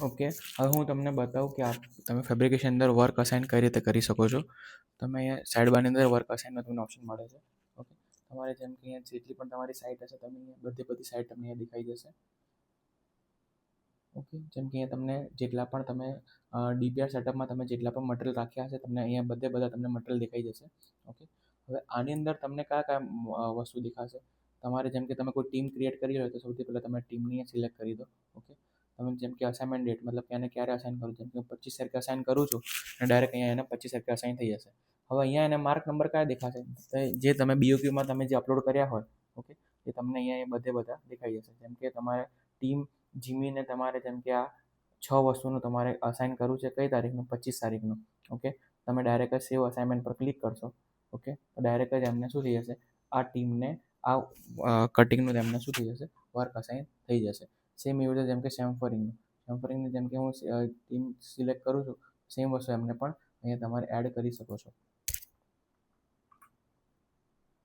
Okay, હવે હું તમને બતાવું કે તમે ફેબ્રિકેશન અંદર વર્ક અસાઇન કઈ રીતે કરી શકો છો. તમે અહીંયા સાઇડ બારની અંદર વર્ક અસાઇનનો તમને ઓપ્શન મળે છે. ઓકે, તમારે જેમ કે અહીંયા જેટલી પણ તમારી સાઇટ હશે તમે અહીંયા બધી સાઇટ તમને અહીંયા દેખાઈ જશે. ઓકે, જેમ કે અહીંયા તમને જેટલા પણ તમે ડીપીઆર સેટઅપમાં તમે જેટલા પણ મટીરિયલ રાખ્યા હશે તમને અહીંયા બધા તમને મટીરિયલ દેખાઈ જશે. ઓકે, હવે આની અંદર તમને કયા કયા વસ્તુ દેખાશે. તમારે જેમ કે તમે કોઈ ટીમ ક્રિએટ કરી હોય તો સૌથી પહેલાં તમે ટીમની સિલેક્ટ કરી દો. ઓકે, તમે જેમ કે અસાઇનમેન્ટ ડેટ મતલબ કે એને ક્યારે અસાઇન કરું, જેમ કે હું 25 તારીખે અસાઇન કરું છું અને ડાયરેક્ટ અહીંયા એને 25 તારીખે અસાઇન થઈ જશે. હવે અહીંયા એને માર્ક નંબર કયા દેખાશે, જે તમે બીઓક્યુમાં તમે જે અપલોડ કર્યા હોય. ઓકે, એ તમને અહીંયા બધા દેખાઈ જશે. જેમ કે તમારે ટીમ જીમીને તમારે જેમ કે આ 6 વસ્તુનું તમારે અસાઇન કરવું છે કઈ તારીખનું, 25 તારીખનું. ઓકે, તમે ડાયરેક્ટ જ સેવ અસાઇનમેન્ટ પર ક્લિક કરશો. ઓકે, તો ડાયરેક્ટ જ એમને શું થઈ જશે, આ ટીમને આ કટિંગનું એમને શું થઈ જશે, વર્ક અસાઇન થઈ જશે. સેમ એવી રીતે જેમ કે સેમ્ફરિંગની જેમ કે હું ટીમ સિલેક્ટ કરું છું, સેમ વસ્તુ એમને પણ અહીંયા તમારે એડ કરી શકો છો.